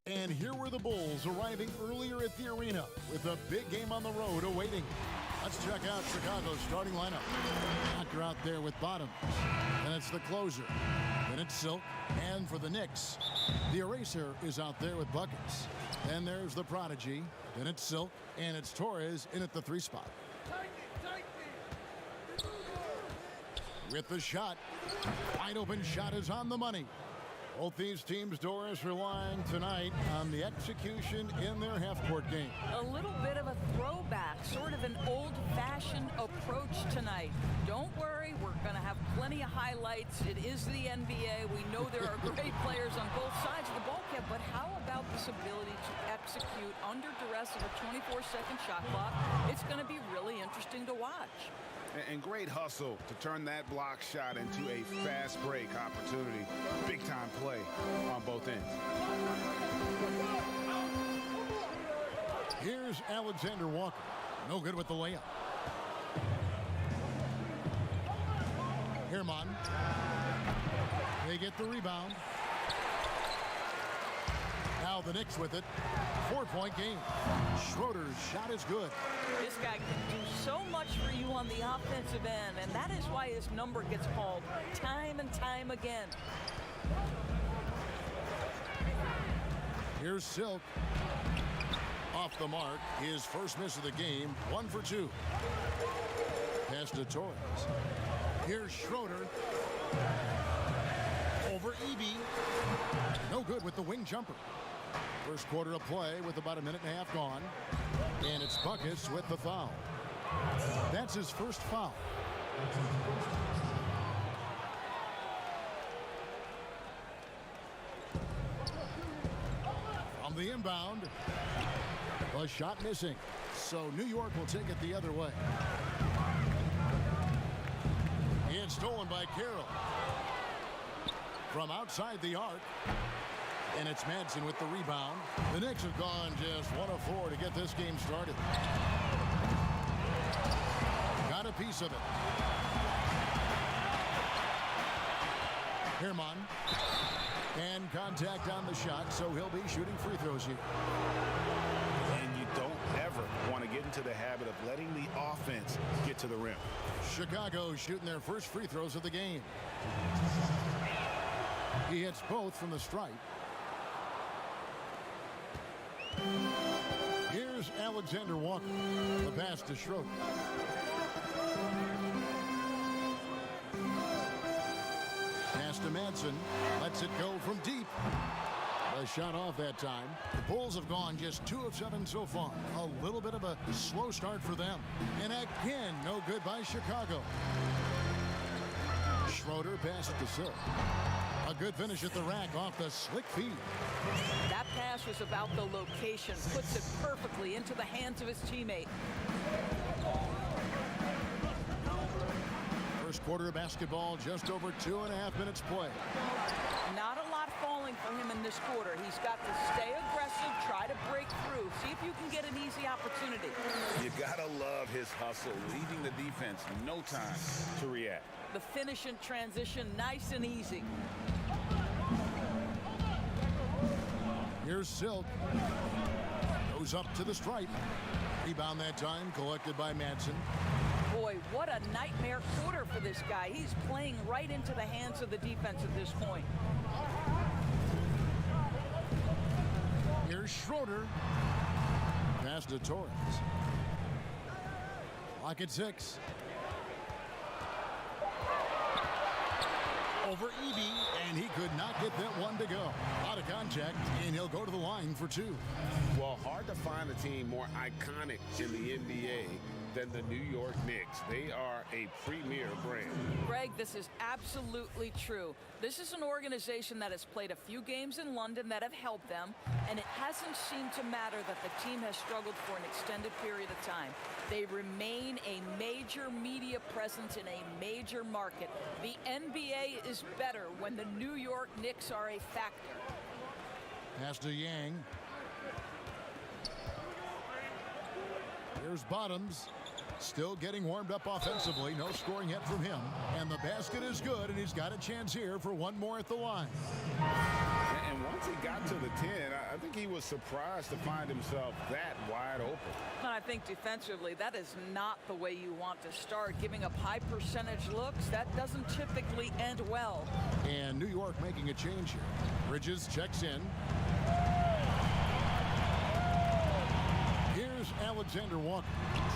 And here were the Bulls arriving earlier at the arena with a big game on the road awaiting. Let's check out Chicago's starting lineup. Doctor out there with Bottom. And it's the closer. Then it's Silk. And for the Knicks, the eraser is out there with buckets. Then there's the Prodigy. Then it's Silk. And it's Torres in at the 3 spot. With the shot. Wide open shot is on the money. Both these teams, Doris, relying tonight on the execution in their half-court game. A little bit of a throwback, sort of an old-fashioned approach tonight. Don't worry, we're going to have plenty of highlights. It is the NBA. We know there are great players on both sides of the bulkhead, but how about this ability to execute under duress of a 24-second shot clock? It's going to be really interesting to watch. And great hustle to turn that block shot into a fast break opportunity. Big time play on both ends. Here's Alexander Walker. No good with the layup. Herman. They get the rebound. Now the Knicks with it. 4-point game. Schroeder's shot is good. This guy can do so much for you on the offensive end, and that is why his number gets called time and time again. Here's Silk. Off the mark. His first miss of the game. 1 for 2. Pass to Torres. Here's Schroeder. Over Eby. No good with the wing jumper. First quarter of play with about a minute and a half gone. And it's Buckets with the foul. That's his first foul. From the inbound. A shot missing. So New York will take it the other way. It's stolen by Carroll. From outside the arc. And it's Madsen with the rebound. The Knicks have gone just 1 of 4 to get this game started. Got a piece of it. Herman. And contact on the shot, so he'll be shooting free throws here. And you don't ever want to get into the habit of letting the offense get to the rim. Chicago shooting their first free throws of the game. He hits both from the stripe. Here's Alexander Walker. The pass to Schroeder. Pass to Madsen. Lets it go from deep. A shot off that time. The Bulls have gone just 2 of 7 so far. A little bit of a slow start for them. And again, no good by Chicago. Schroeder passes to Silk. A good finish at the rack off the slick feed. That pass was about the location. Puts it perfectly into the hands of his teammate. First quarter of basketball, just over 2.5 minutes play. Not a lot falling for him in this quarter. He's got to stay aggressive, try to break through, see if you can get an easy opportunity. You gotta love his hustle, leaving the defense no time to react. The finish in transition, nice and easy. Here's Silk. Goes up to the stripe. Rebound that time, collected by Madsen. Boy, what a nightmare quarter for this guy. He's playing right into the hands of the defense at this point. Here's Schroeder. Pass to Torres. Lock at 6. Over Eby, and he could not get that one to go. Out of contact, and he'll go to the line for 2. Well, hard to find a team more iconic in the NBA than the New York Knicks. They are a premier brand. Greg, this is absolutely true. This is an organization that has played a few games in London that have helped them, and it hasn't seemed to matter that the team has struggled for an extended period of time. They remain a major media presence in a major market. The NBA is better when the New York Knicks are a factor. Pass to Yang. Here's Bottoms. Still getting warmed up offensively. No scoring yet from him. And the basket is good, and he's got a chance here for one more at the line. And once he got to the 10, I think he was surprised to find himself that wide open. And I think defensively, that is not the way you want to start. Giving up high percentage looks, that doesn't typically end well. And New York making a change here. Bridges checks in. Here's Alexander Walker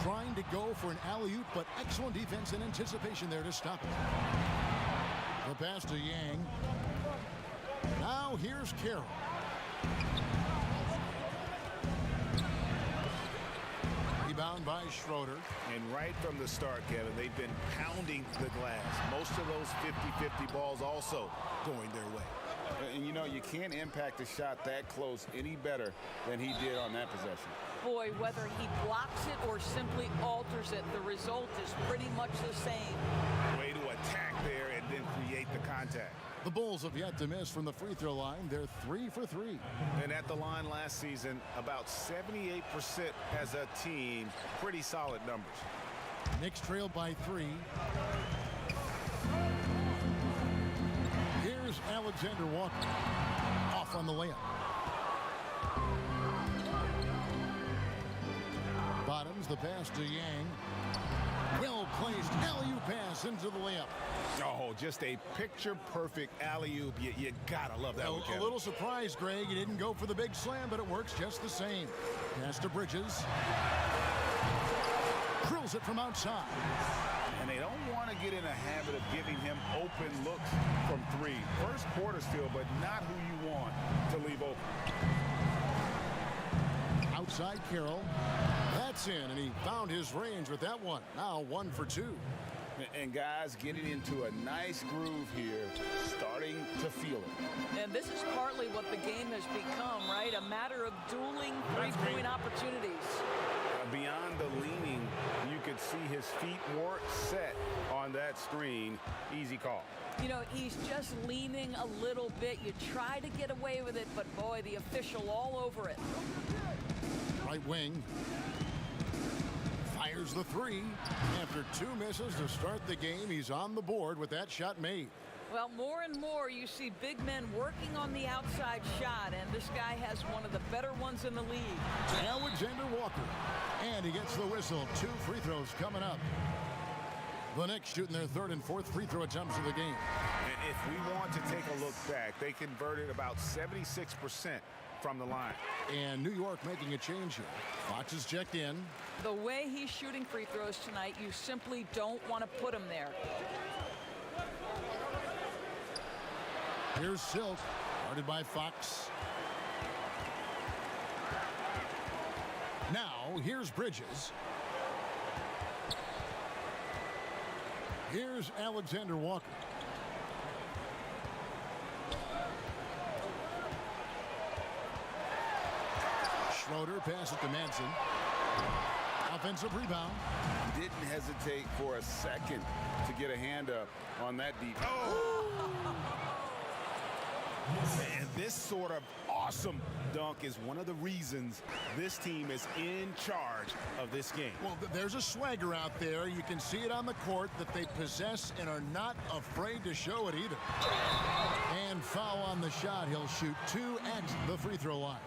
trying to go for an alley-oop, but excellent defense and anticipation there to stop it. The pass to Yang. Now here's Carroll. Rebound by Schroeder. And right from the start, Kevin, they've been pounding the glass. Most of those 50-50 balls also going their way. And you know, you can't impact a shot that close any better than he did on that possession. Boy, whether he blocks it or simply alters it, the result is pretty much the same. Way to attack there and then create the contact. The Bulls have yet to miss from the free throw line. They're 3 for 3. And at the line last season, about 78% as a team. Pretty solid numbers. Knicks trail by 3. Here's Alexander Walker. Off on the layup. Bottoms the pass to Yang. Well placed alley-oop pass into the layup. Oh, just a picture-perfect alley-oop. You gotta love that one, Kevin. A little surprise, Greg. He didn't go for the big slam, but it works just the same. Pass to Bridges. Drills it from outside. And they don't want to get in a habit of giving him open looks from 3. First quarter still, but not who you want to leave open. Outside Carroll. That's in, and he found his range with that one. Now 1 for 2. And guys getting into a nice groove here, starting to feel it. And this is partly what the game has become, right? A matter of dueling three-point opportunities. Beyond the leaning, you could see his feet weren't set on that screen. Easy call. You know, he's just leaning a little bit. You try to get away with it, but boy, the official all over it. Right wing. Fires the 3. After 2 misses to start the game, he's on the board with that shot made. Well, more and more you see big men working on the outside shot, and this guy has one of the better ones in the league. Alexander Walker. And he gets the whistle. 2 free throws coming up. The Knicks shooting their 3rd and 4th free throw attempts of the game. And if we want to take a look back, they converted about 76% from the line. And New York making a change here. Fox is checked in. The way he's shooting free throws tonight, you simply don't want to put him there. Here's Silk, guarded by Fox. Now, here's Bridges. Here's Alexander Walker. Schroeder pass it to Manson. Offensive rebound. He didn't hesitate for a second to get a hand up on that deep. Oh! And this sort of awesome dunk is one of the reasons this team is in charge of this game. Well, there's a swagger out there. You can see it on the court that they possess and are not afraid to show it either. And foul on the shot. He'll shoot 2 at the free throw line.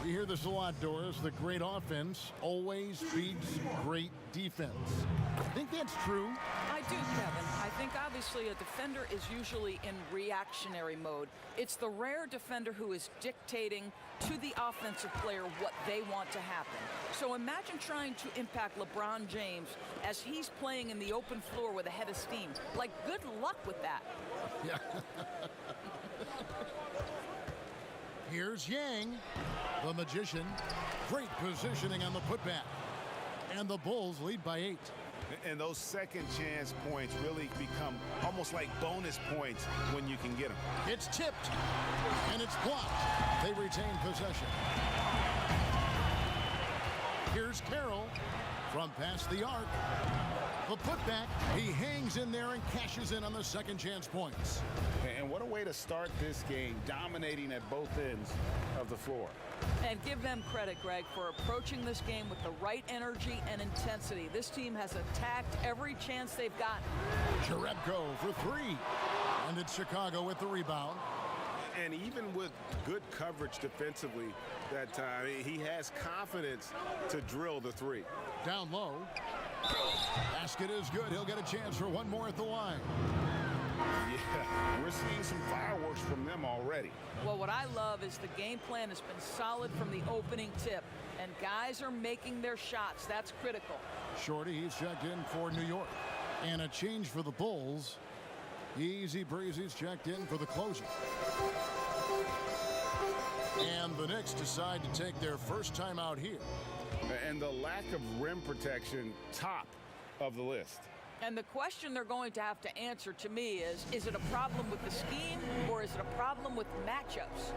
We hear this a lot, Doris. The great offense always beats great defense. I think that's true. I do, Kevin. I think obviously a defender is usually in reactionary mode. It's the rare defender who is dictating to the offensive player what they want to happen. So imagine trying to impact LeBron James as he's playing in the open floor with a head of steam. Like, good luck with that. Yeah. Here's Yang, the magician. Great positioning on the putback. And the Bulls lead by 8. And those second chance points really become almost like bonus points when you can get them. It's tipped, and it's blocked. They retain possession. Here's Carroll from past the arc. The putback, he hangs in there and cashes in on the second chance points. And what a way to start this game, dominating at both ends of the floor. And give them credit, Greg, for approaching this game with the right energy and intensity. This team has attacked every chance they've gotten. Jerebko for three. And it's Chicago with the rebound. And even with good coverage defensively that time, he has confidence to drill the three. Down low. Basket is good. He'll get a chance for one more at the line. Yeah, we're seeing some fireworks from them already. Well, what I love is the game plan has been solid from the opening tip, and guys are making their shots. That's critical. Shorty, he's checked in for New York. And a change for the Bulls. Easy Breezy's checked in for the closer. And the Knicks decide to take their first time out here. And the lack of rim protection, top of the list. And the question they're going to have to answer to me is it a problem with the scheme or is it a problem with matchups?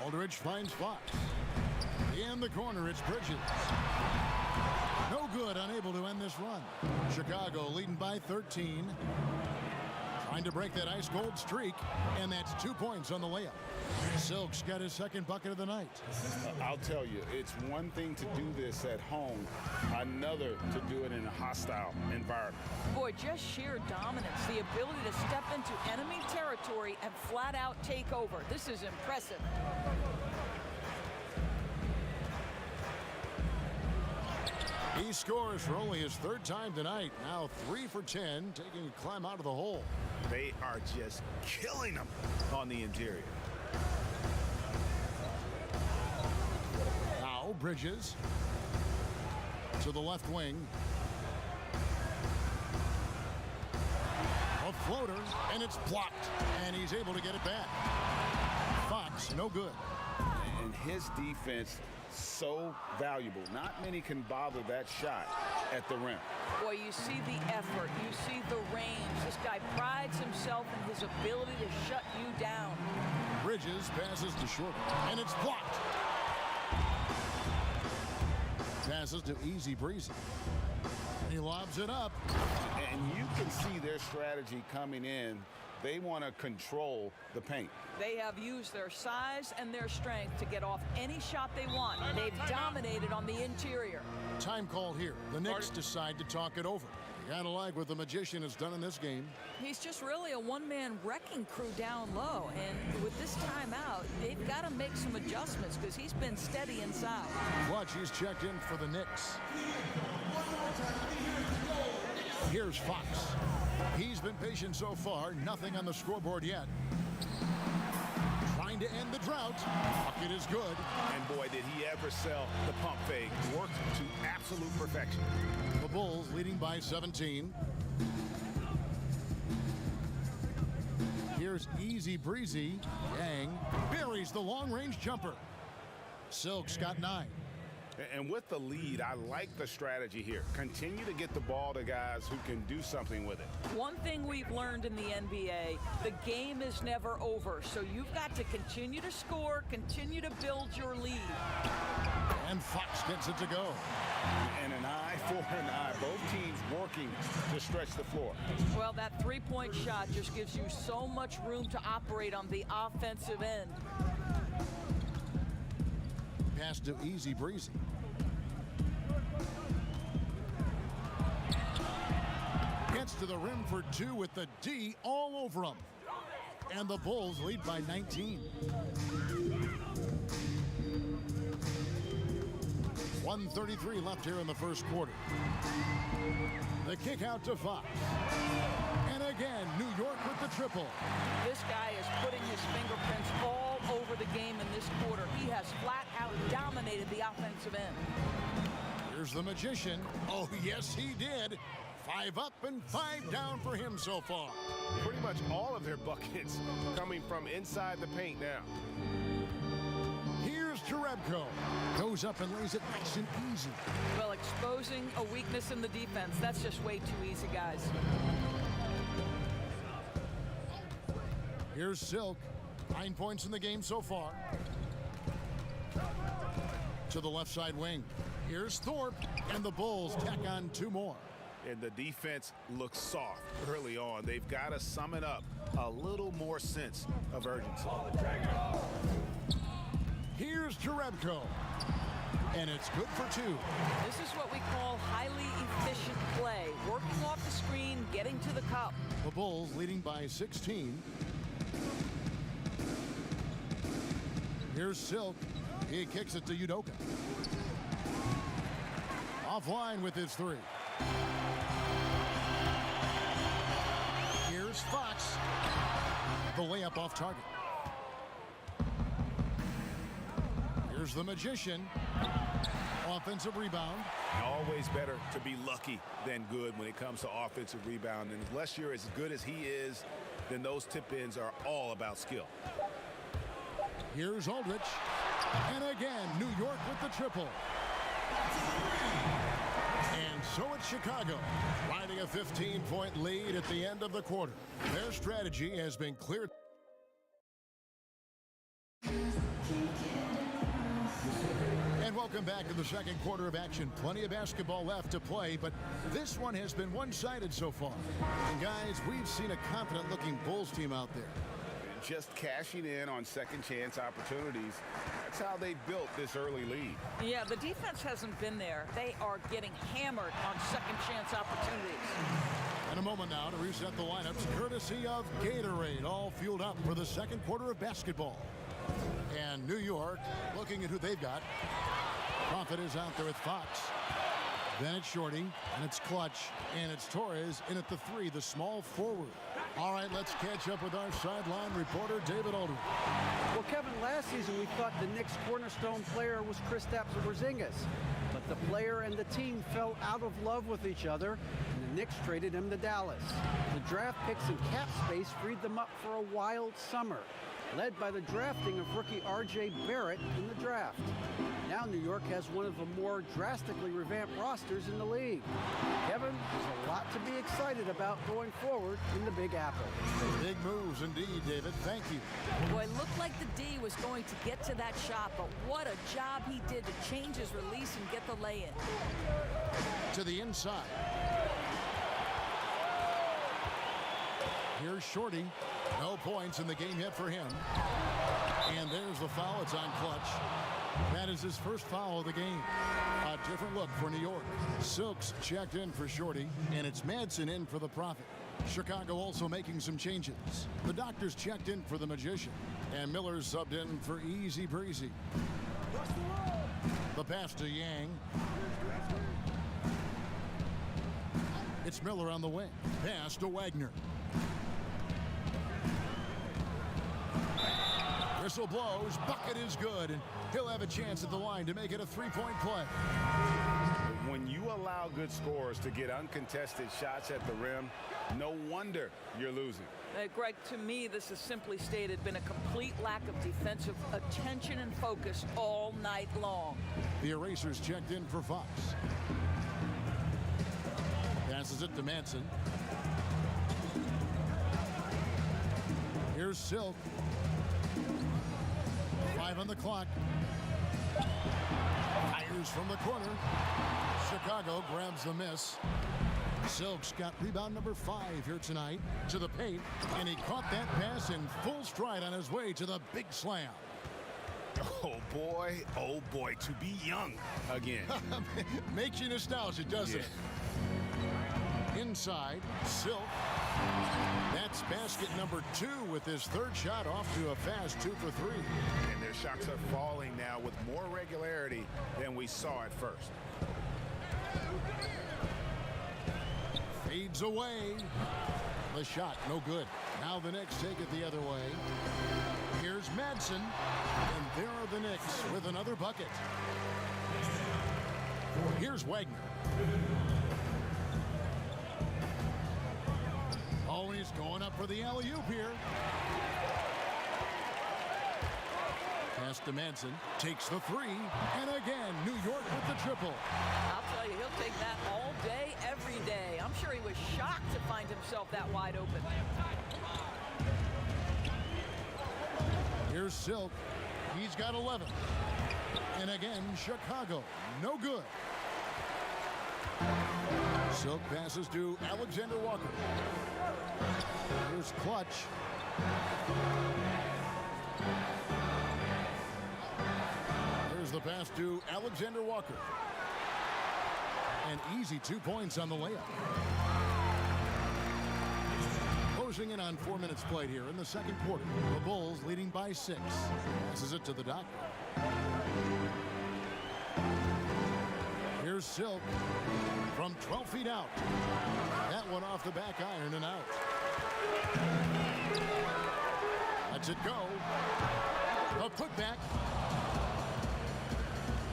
Aldridge finds Fox. In the corner, it's Bridges. No good, unable to end this run. Chicago leading by 13. Trying to break that ice-cold streak, and that's 2 points on the layup. Silk's got his second bucket of the night. I'll tell you, it's one thing to do this at home, another to do it in a hostile environment. Boy, just sheer dominance, the ability to step into enemy territory and flat out take over. This is impressive. He scores for only his third time tonight. Now 3 for 10, taking a climb out of the hole. They are just killing them on the interior. Now Bridges to the left wing. A floater, and it's blocked, and he's able to get it back. Fox, no good. And his defense, so valuable. Not many can bother that shot at the rim. Boy, you see the effort, you see the range. This guy prides himself in his ability to shut you down. Bridges passes to Short, and it's blocked. Passes to Easy Breezy. He lobs it up. And you can see their strategy coming in. They want to control the paint. They have used their size and their strength to get off any shot they want. They've dominated on the interior. Time call here. The Knicks decide to talk it over. You gotta like what the Magician has done in this game. He's just really a one-man wrecking crew down low. And with this timeout, they've got to make some adjustments because he's been steady inside. Watch, he's checked in for the Knicks. Here's Fox. He's been patient so far. Nothing on the scoreboard yet. Trying to end the drought. Bucket is good. And boy, did he ever sell the pump fake. Worked to absolute perfection. The Bulls leading by 17. Here's Easy Breezy. Yang buries the long-range jumper. Silk's got 9. And with the lead, I like the strategy here. Continue to get the ball to guys who can do something with it. One thing we've learned in the NBA, the game is never over. So you've got to continue to score, continue to build your lead. And Fox gets it to go. And an eye for an eye. Both teams working to stretch the floor. Well, that three-point shot just gives you so much room to operate on the offensive end. Pass to Easy Breezy. Gets to the rim for 2 with the D all over him. And the Bulls lead by 19. 1:33 left here in the first quarter. The kick out to Fox. And again, New York with the triple. This guy is putting his fingerprints all over the game in this quarter. He has flat out dominated the offensive end. Here's the Magician. Oh, yes, he did. 5 up and 5 down for him so far. Pretty much all of their buckets coming from inside the paint now. Here's Jerebko. Goes up and lays it nice and easy. Well, exposing a weakness in the defense, that's just way too easy, guys. Here's Silk. 9 points in the game so far. To the left side wing. Here's Thorpe, and the Bulls tack on 2 more. And the defense looks soft early on. They've got to sum it up. A little more sense of urgency. Here's Jerebko. And it's good for 2. This is what we call highly efficient play. Working off the screen, getting to the cup. The Bulls leading by 16. Here's Silk. He kicks it to Udoka. Offline with his 3. Here's Fox. The layup off target. Here's the Magician. Offensive rebound. Always better to be lucky than good when it comes to offensive rebound. And unless you're as good as he is, then those tip-ins are all about skill. Here's Aldrich. And again, New York with the triple. And so it's Chicago, riding a 15-point lead at the end of the quarter. Their strategy has been clear. And welcome back to the second quarter of action. Plenty of basketball left to play, but this one has been one-sided so far. And guys, we've seen a confident-looking Bulls team out there. Just cashing in on second chance opportunities. That's how they built this early lead. Yeah, the defense hasn't been there. They are getting hammered on second chance opportunities. In a moment now to reset the lineups, courtesy of Gatorade, all fueled up for the second quarter of basketball. And New York looking at who they've got. Prophet is out there with Fox. Then it's Shorty, and it's Clutch, and it's Torres in at the 3, the small forward. All right, let's catch up with our sideline reporter, David Aldridge. Well, Kevin, last season we thought the Knicks' cornerstone player was Kristaps Porzingis. But the player and the team fell out of love with each other, and the Knicks traded him to Dallas. The draft picks and cap space freed them up for a wild summer, led by the drafting of rookie R.J. Barrett in the draft. Now New York has one of the more drastically revamped rosters in the league. Kevin, there's a lot to be excited about going forward in the Big Apple. Big moves indeed, David. Thank you. Boy, it looked like the D was going to get to that shot, but what a job he did to change his release and get the lay-in. To the inside. Here's Shorty. No points in the game yet for him. And there's the foul. It's on Clutch. That is his first foul of the game. A different look for New York. Silks checked in for Shorty, and it's Madsen in for the Prophet. Chicago also making some changes. The Doctors checked in for the Magician, and Miller's subbed in for Easy Breezy. The pass to Yang. It's Miller on the wing. Pass to Wagner. Whistle blows, bucket is good, and he'll have a chance at the line to make it a 3-point play. When you allow good scorers to get uncontested shots at the rim, no wonder you're losing. Greg, to me, this has simply stated been a complete lack of defensive attention and focus all night long. The Erasers checked in for Fox. Passes it to Madsen. Here's Silk. 5 on the clock. Fires from the corner. Chicago grabs the miss. Silk's got rebound number 5 here tonight to the paint, and he caught that pass in full stride on his way to the big slam. Oh boy, to be young again. Makes you nostalgic, doesn't it? Inside, Silk. That's basket number 2 with his third shot off to a fast 2 for 3. And their shots are falling now with more regularity than we saw at first. Fades away. The shot, no good. Now the Knicks take it the other way. Here's Madsen. And there are the Knicks with another bucket. Here's Wagner. Oh, he's going up for the alley-oop here. Pass to Madsen. Takes the 3. And again, New York with the triple. I'll tell you, he'll take that all day, every day. I'm sure he was shocked to find himself that wide open. Here's Silk. He's got 11. And again, Chicago. No good. Silk passes to Alexander Walker. Here's Clutch. Here's the pass to Alexander Walker. An easy 2 points on the layup. Closing in on 4 minutes played here in the second quarter. The Bulls leading by 6. Passes it to the doctor. Here's Silk from 12 feet out. That one off the back iron and out. Lets it go. A putback.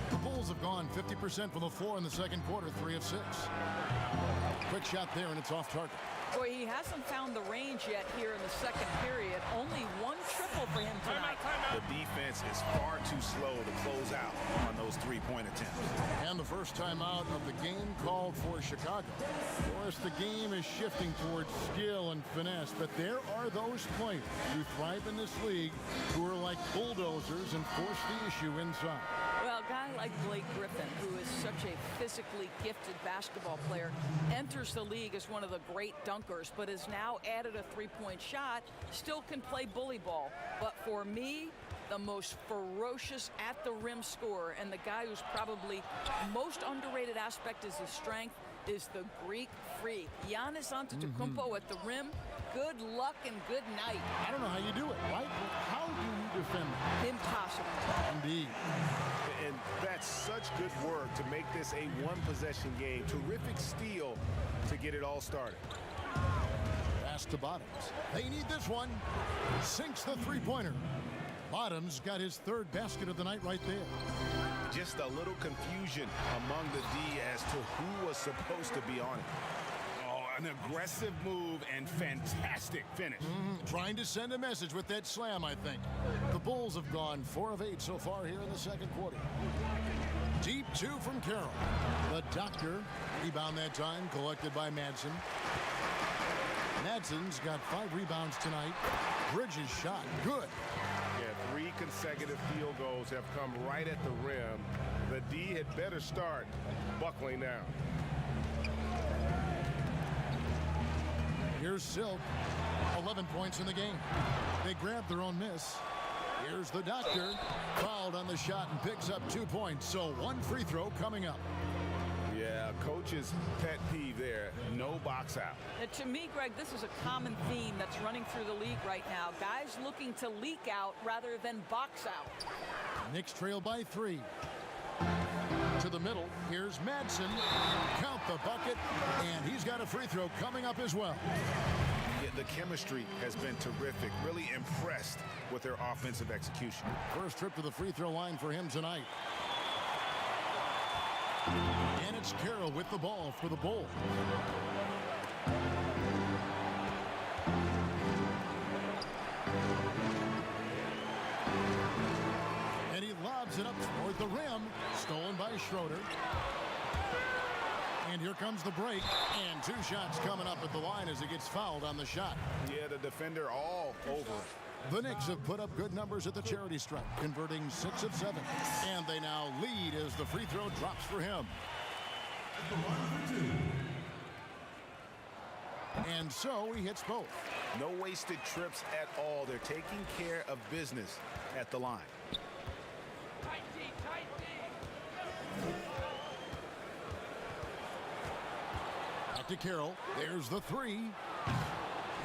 The Bulls have gone 50% from the floor in the second quarter, 3 of 6. Quick shot there, and it's off target. Boy, he hasn't found the range yet here in the second period. Only 1 triple for him tonight. The defense is far too slow to close out on those three-point attempts. And the first time out of the game called for Chicago. Of course, the game is shifting towards skill and finesse, but there are those players who thrive in this league who are like bulldozers and force the issue inside. Well, a guy like Blake Griffin, who is such a physically gifted basketball player, enters the league as one of the great dunkers, but has now added a three-point shot, still can play bully ball. But for me, the most ferocious at-the-rim scorer, and the guy who's probably most underrated aspect is his strength, is the Greek freak. Giannis Antetokounmpo at the rim. Good luck and good night. I don't know how you do it, right? How do you defend that? Impossible. Indeed. And that's such good work to make this a one-possession game. Terrific steal to get it all started. Pass to Bottoms. They need this one. Sinks the three-pointer. Bottoms got his 3rd basket of the night right there. Just a little confusion among the D as to who was supposed to be on it. Oh, an aggressive move and fantastic finish. Trying to send a message with that slam, I think. The Bulls have gone 4 of 8 so far here in the second quarter. Deep 2 from Carroll. The doctor, rebound that time, collected by Madsen. Madsen's got 5 rebounds tonight. Bridges shot, good. Yeah, 3 consecutive field goals have come right at the rim. The D had better start buckling down. Here's Silk, 11 points in the game. They grabbed their own miss. Here's the doctor, fouled on the shot and picks up 2 points. So 1 free throw coming up. Yeah, coach's pet peeve there, no box out. To me, Greg, this is a common theme that's running through the league right now. Guys looking to leak out rather than box out. Knicks trail by 3. To the middle, here's Madsen. Count the bucket, and he's got a free throw coming up as well. Yeah, the chemistry has been terrific. Really impressed with their offensive execution. First trip to the free throw line for him tonight. And it's Carroll with the ball for the Bulls. And he lobs it up toward the rim. Stolen by Schroeder. And here comes the break. And 2 shots coming up at the line as he gets fouled on the shot. Yeah, the defender all over it. The Knicks have put up good numbers at the charity stripe, converting 6 of 7. And they now lead as the free throw drops for him. And so he hits both. No wasted trips at all. They're taking care of business at the line. Back to Carroll. There's the 3.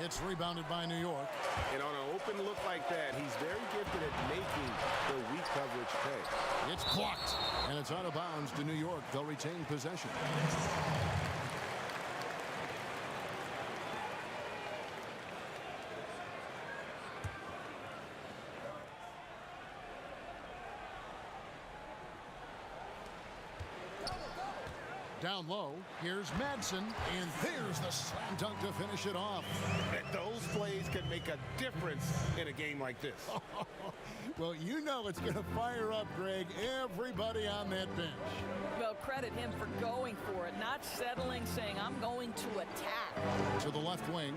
It's rebounded by New York. And on an open look like that, he's very gifted at making the weak coverage pay. It's clocked. And it's out of bounds to New York. They'll retain possession. Down low, here's Madsen, and there's the slam dunk to finish it off. Those plays can make a difference in a game like this. Well, you know it's going to fire up, Greg, everybody on that bench. Well, credit him for going for it, not settling, saying, I'm going to attack. To the left wing.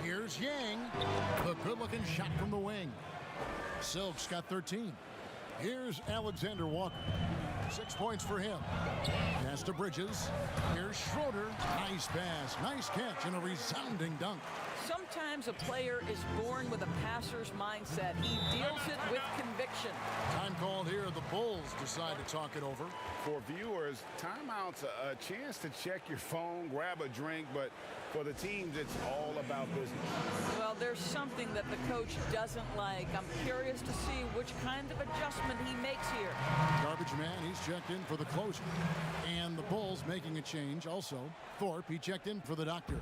Here's Here's Yang. The good-looking shot from the wing. Silk's got 13. Here's Alexander Walker. 6 points for him. Pass to Bridges. Here's Schroeder. Nice pass. Nice catch and a resounding dunk. Sometimes a player is born with a passer's mindset. He deals it with conviction. Time called here. The Bulls decide to talk it over. For viewers, timeout's a chance to check your phone, grab a drink, but for the teams, it's all about business. Well, there's something that the coach doesn't like. I'm curious to see which kind of adjustment he makes here. Garbage man, he's checked in for the closer. And the Bulls making a change also. Thorpe, he checked in for the doctor.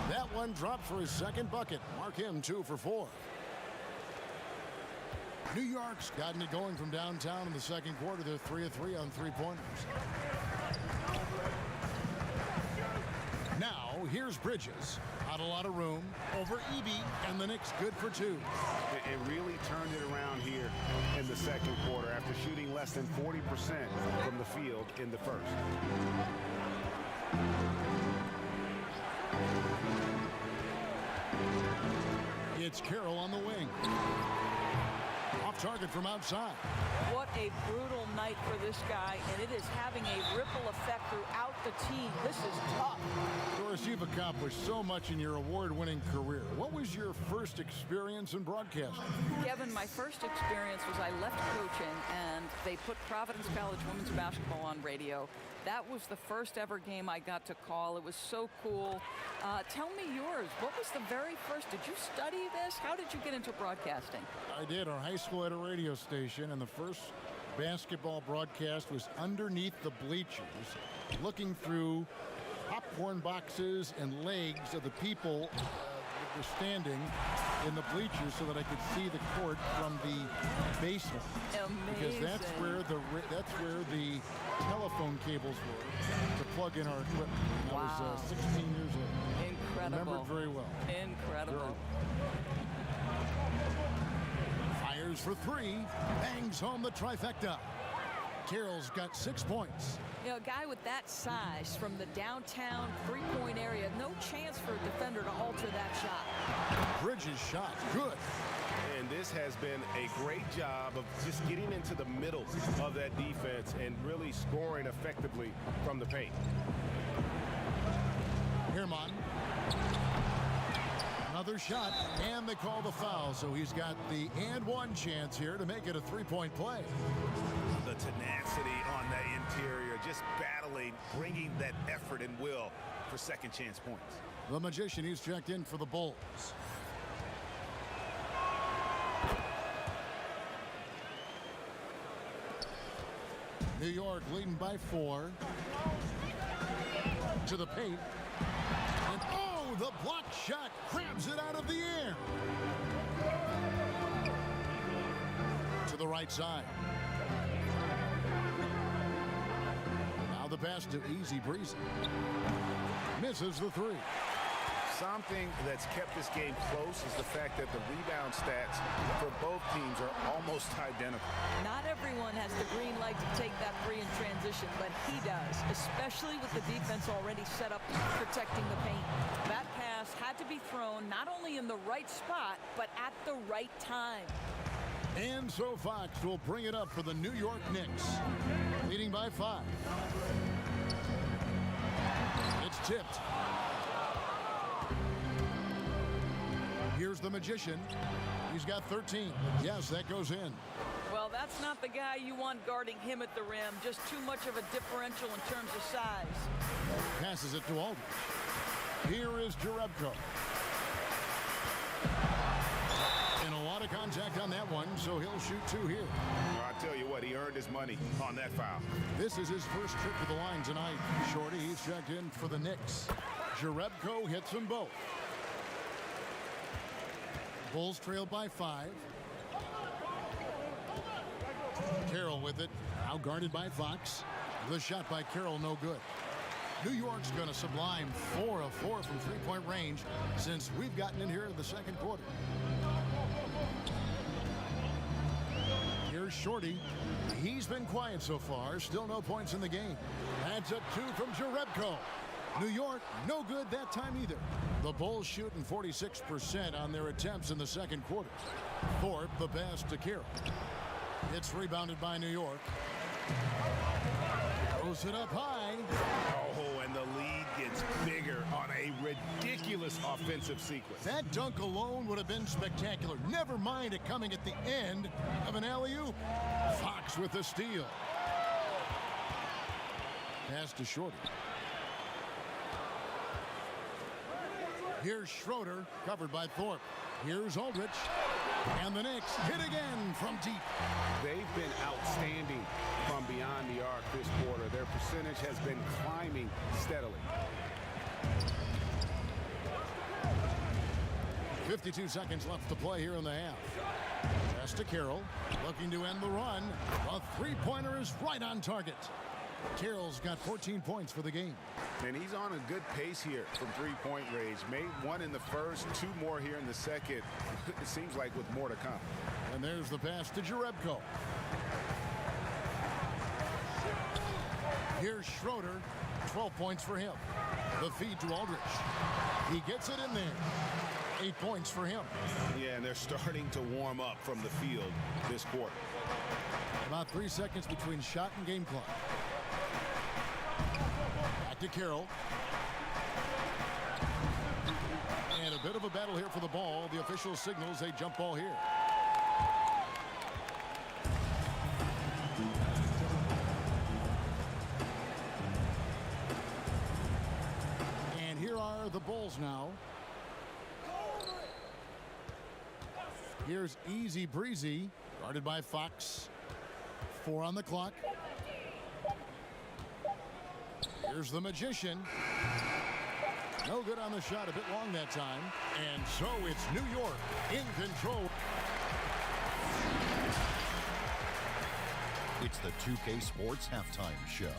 That one dropped for his second bucket. Mark him 2 for 4. New York's gotten it going from downtown in the second quarter. They're 3 of 3 on three-pointers. Now, here's Bridges. Not a lot of room. Over Eby, and the Knicks good for 2. It really turned it around here in the second quarter after shooting less than 40% from the field in the first. It's Carroll on the wing. Off target from outside. What a brutal night for this guy, and it is having a ripple effect throughout the team. This is tough. Doris, you've accomplished so much in your award-winning career. What was your first experience in broadcasting? Kevin, my first experience was I left coaching, and they put Providence College women's basketball on radio. That was the first ever game I got to call. It was so cool. Tell me yours. What was the very first? Did you study this? How did you get into broadcasting? I did. Our high school had a radio station, and the first basketball broadcast was underneath the bleachers, looking through popcorn boxes and legs of the people that were standing in the bleachers so that I could see the court from the basement. Amazing. Because that's where the telephone cables were to plug in our equipment. I was 16 years old. Incredible. Remember it very well. Incredible. Fires for 3, bangs home the trifecta. Carroll's got 6 points. You know, a guy with that size from the downtown three-point area, no chance for a defender to alter that shot. Bridges shot, good. And this has been a great job of just getting into the middle of that defense and really scoring effectively from the paint. Herman. Another shot, and they call the foul, so he's got the and one chance here to make it a three-point play. The tenacity on the interior, just battling, bringing that effort and will for second chance points. The Magician, he's checked in for the Bulls. New York leading by 4. To the paint. And oh, the block shot grabs it out of the air. To the right side. Now the pass to Easy Breezy. Misses the 3. Something that's kept this game close is the fact that the rebound stats for both teams are almost identical. Not everyone has the green light to take that 3 in transition, but he does, especially with the defense already set up protecting the paint. That pass had to be thrown not only in the right spot, but at the right time. And so Fox will bring it up for the New York Knicks, leading by 5. It's tipped. Here's the Magician. He's got 13. Yes, that goes in. Well, that's not the guy you want guarding him at the rim. Just too much of a differential in terms of size. Passes it to Aldridge. Here is Jerebko. And a lot of contact on that one, so he'll shoot 2 here. Well, I tell you what, he earned his money on that foul. This is his first trip to the line tonight. Shorty, he's checked in for the Knicks. Jerebko hits them both. Bulls trail by 5. Carroll with it. Now guarded by Fox. The shot by Carroll, no good. New York's going to sublime 4 of 4 from three-point range since we've gotten in here in the second quarter. Here's Here's Shorty. He's been quiet so far. Still no points in the game. That's a 2 from Jerebko. New York, no good that time either. The Bulls shooting 46% on their attempts in the second quarter. Thorpe, the pass to Carroll. It's rebounded by New York. Throws it up high. Oh, and the lead gets bigger on a ridiculous offensive sequence. That dunk alone would have been spectacular. Never mind it coming at the end of an alley-oop. Fox with the steal. Pass to Shorty. Here's Schroeder, covered by Thorpe. Here's Aldrich. And the Knicks hit again from deep. They've been outstanding from beyond the arc this quarter. Their percentage has been climbing steadily. 52 seconds left to play here in the half. Pass to Carroll, looking to end the run. A three-pointer is right on target. Carroll's got 14 points for the game. And he's on a good pace here from three-point range. Made one in the first, 2 more here in the second. It seems like with more to come. And there's the pass to Jerebko. Here's Schroeder, 12 points for him. The feed to Aldrich. He gets it in there. 8 points for him. Yeah, and they're starting to warm up from the field this quarter. About 3 seconds between shot and game clock. Back to Carroll. And a bit of a battle here for the ball. The official signals a jump ball here. And here are the Bulls now. Here's Easy Breezy, guarded by Fox. 4 on the clock. Here's the Magician. No good on the shot, a bit long that time. And so it's New York in control. It's the 2K Sports Halftime Show.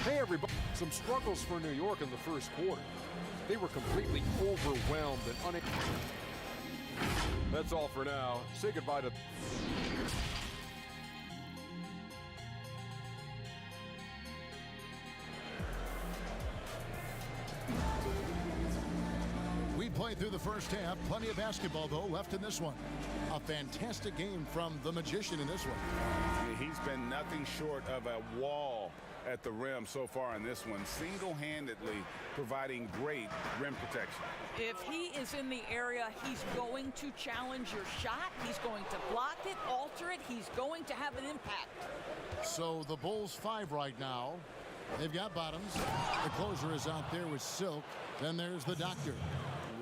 Hey everybody, some struggles for New York in the first quarter. They were completely overwhelmed and unable. That's all for now. Say goodbye to... We played through the first half. Plenty of basketball, though, left in this one. A fantastic game from the Magician in this one. He's been nothing short of a wall at the rim so far in this one, single-handedly providing great rim protection. If he is in the area, he's going to challenge your shot. He's going to block it, alter it. He's going to have an impact. So the Bulls 5 right now. They've got Bottoms. The closer is out there with Silk. Then there's the Doctor.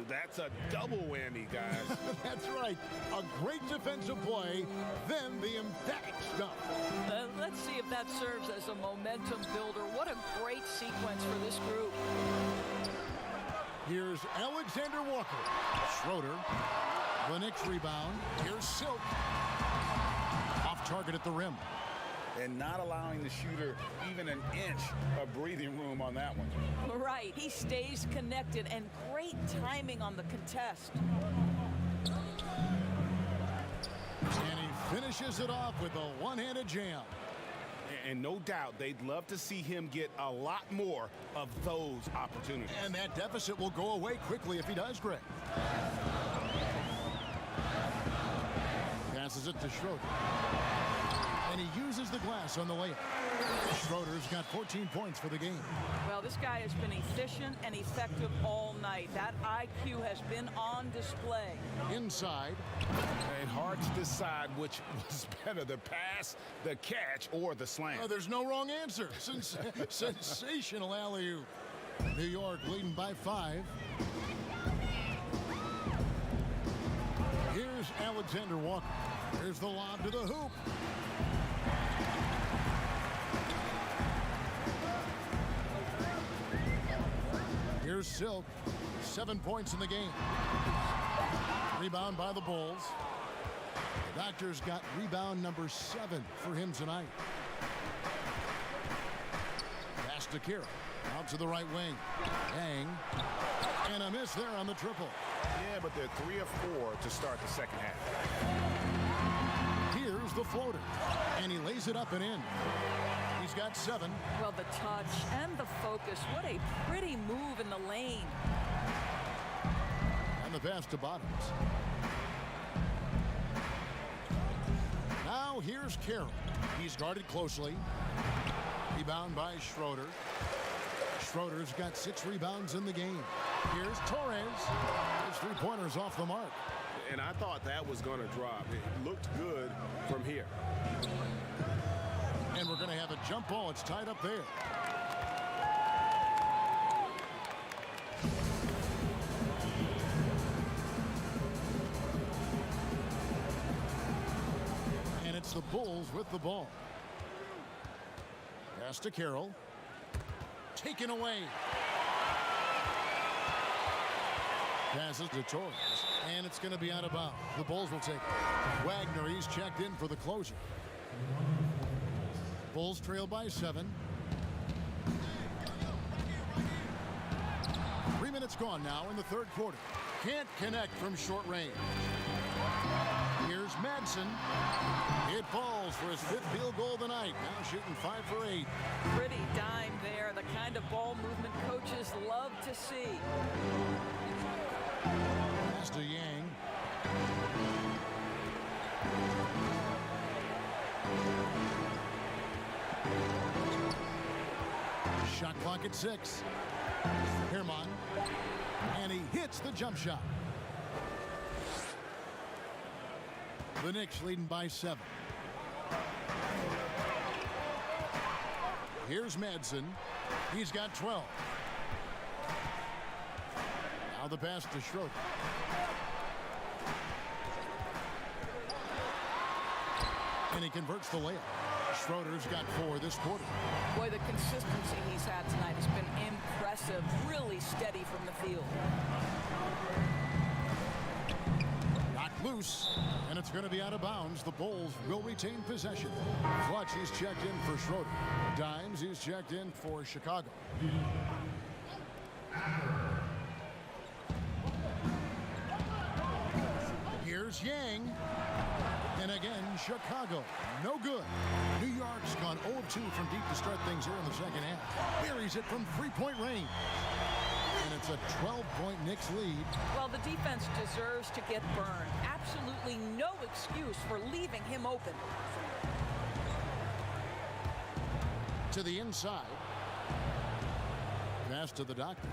That's a double whammy, guys. That's right. A great defensive play, then the emphatic stuff. Let's see if that serves as a momentum builder. What a great sequence for this group. Here's Alexander Walker. Schroeder. The Knicks rebound. Here's Silk. Off target at the rim. And not allowing the shooter even an inch of breathing room on that one. Right, he stays connected, and great timing on the contest. And he finishes it off with a one-handed jam. And no doubt they'd love to see him get a lot more of those opportunities. And that deficit will go away quickly if he does, Greg. Passes it to Schroeder. And he uses the glass on the layup. Schroeder's got 14 points for the game. Well, this guy has been efficient and effective all night. That IQ has been on display. Inside. And hard to decide which was better, the pass, the catch, or the slam. Oh, there's no wrong answer. Sensational alley-oop. New York leading by 5. Here's Alexander Walker. Here's the lob to the hoop. Here's Silk. 7 points in the game. Rebound by the Bulls. The Doctor's got rebound number 7 for him tonight. Pass to Carroll. Out to the right wing. Yang. And a miss there on the triple. Yeah, but they're 3 of 4 to start the second half. Here's Here's the floater. And he lays it up and in. He's got 7. Well, the touch and the focus. What a pretty move in the lane. And the pass to Bottoms. Now here's Carroll. He's guarded closely. Rebound by Schroeder. Schroeder's got 6 rebounds in the game. Here's Torres. His 3-pointers off the mark. And I thought that was going to drop. It looked good from here. And we're going to have a jump ball. It's tied up there. And it's the Bulls with the ball. Pass to Carroll. Taken away. Passes to Torres. And it's going to be out of bounds. The Bulls will take it. Wagner, he's checked in for the closer. Bulls trail by 7. 3 minutes gone now in the third quarter. Can't connect from short range. Here's Madsen. It falls for his 5th field goal of the night. Now shooting 5 for 8. Pretty dime there. The kind of ball movement coaches love to see. Pass to Yang. Shot clock at 6. Herman. And he hits the jump shot. The Knicks leading by 7. Here's Madsen. He's got 12. Now the pass to Schroeder. And he converts the layup. Schroeder's got 4 this quarter. Boy, the consistency he's had tonight has been impressive. Really steady from the field. Knocked loose, and it's going to be out of bounds. The Bulls will retain possession. Clutch, he's checked in for Schroeder. Dimes, he's checked in for Chicago. Here's Yang. And again, Chicago, no good. New York's gone 0-2 from deep to start things here in the second half. Buries it from 3-point range. And it's a 12-point Knicks lead. Well, the defense deserves to get burned. Absolutely no excuse for leaving him open. To the inside. Pass to the doctor.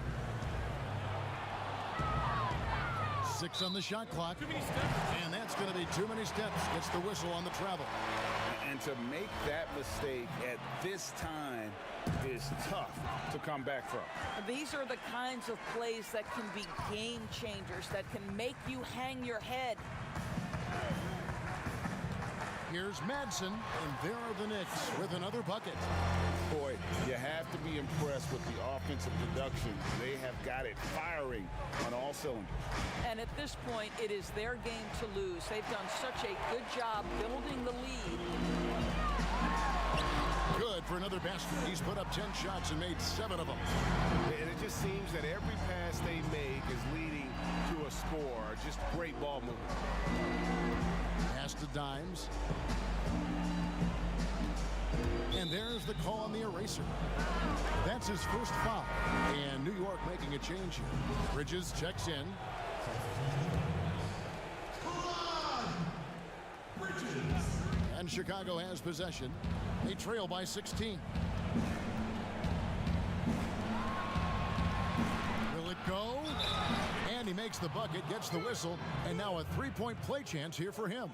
6 on the shot clock. And that's going to be too many steps. Gets the whistle on the travel. And to make that mistake at this time is tough to come back from. These are the kinds of plays that can be game changers, that can make you hang your head. Here's Madsen, and there are the Knicks with another bucket. Boy, you have to be impressed with the offensive production. They have got it firing on all cylinders. And at this point, it is their game to lose. They've done such a good job building the lead. Good for another basket. He's put up 10 shots and made 7 of them. And it just seems that every pass they make is leading to a score. Just great ball movement. Pass to Dimes. And there's the call on the eraser. That's his first foul. And New York making a change here. Bridges checks in. And Chicago has possession. They trail by 16. Will it go? And he makes the bucket, gets the whistle, and now a 3-point play chance here for him.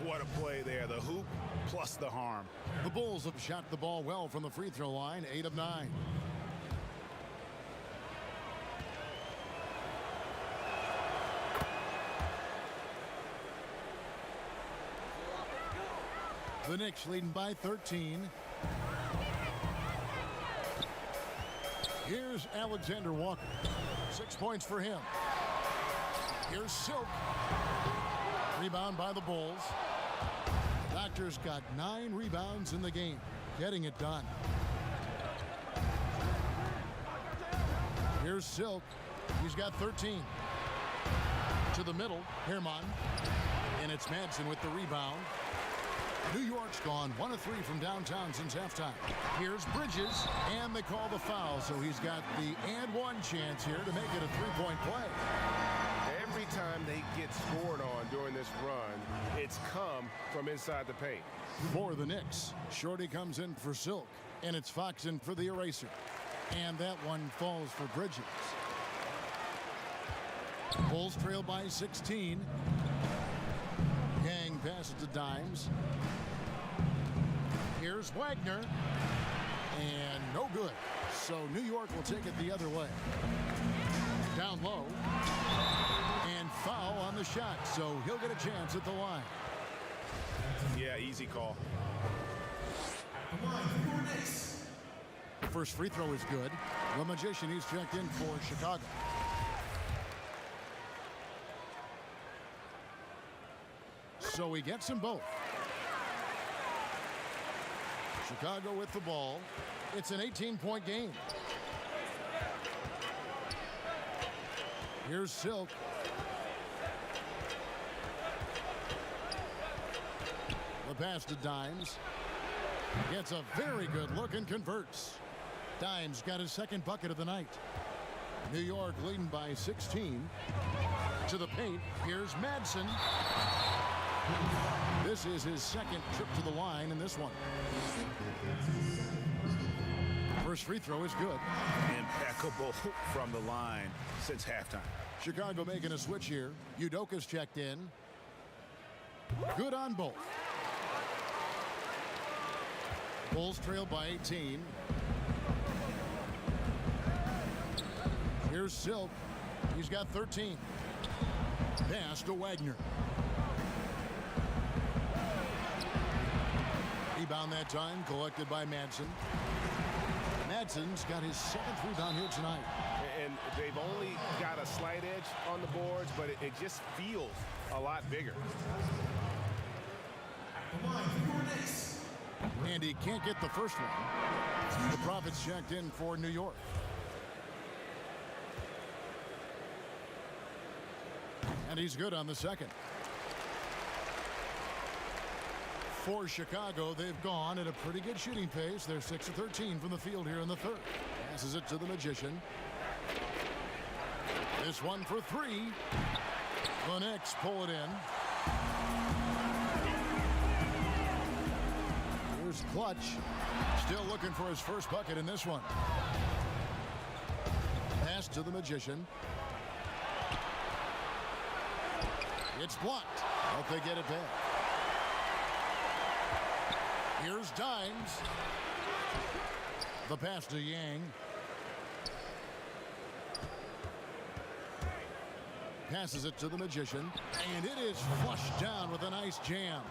What a play there. The hoop plus the harm. The Bulls have shot the ball well from the free throw line, 8 of 9. The Knicks leading by 13. Here's Alexander Walker. 6 points for him. Here's Silk. Rebound by the Bulls. The Doctors got 9 rebounds in the game, getting it done. Here's Silk. He's got 13. To the middle, Herman. And it's Madsen with the rebound. New York's gone 1 of 3 from downtown since halftime. Here's Bridges, and they call the foul, so he's got the and one chance here to make it a three-point play. Every time they get scored on during this run, it's come from inside the paint. For the Knicks, Shorty comes in for Silk, and it's Fox in for the eraser. And that one falls for Bridges. Bulls trail by 16. Yang passes to Dimes. Here's Wagner. And no good. So New York will take it the other way. Down low. And foul on the shot. So he'll get a chance at the line. Yeah, easy call. First free throw is good. The Magician, he's checked in for Chicago. So he gets them both. Chicago with the ball. It's an 18-point game. Here's Silk. The pass to Dimes. Gets a very good look and converts. Dimes got his second bucket of the night. New York leading by 16. To the paint. Here's Madsen. This is his second trip to the line in this one. First free throw is good. Impeccable from the line since halftime. Chicago making a switch here. Udoka's checked in. Good on both. Bulls trail by 18. Here's Silk. He's got 13. Pass to Wagner. Rebound that time collected by Madsen. Madsen's got his 7th rebound here tonight. And they've only got a slight edge on the boards, but it just feels a lot bigger. And he can't get the first one. The Profits checked in for New York. And he's good on the second. For Chicago, they've gone at a pretty good shooting pace. They're 6 of 13 from the field here in the third. Passes it to the Magician. This one for 3. The Knicks pull it in. Here's Clutch. Still looking for his first bucket in this one. Pass to the Magician. It's blocked, but they get it back. Here's Dimes. The pass to Yang. Passes it to the Magician. And it is flushed down with a nice jam.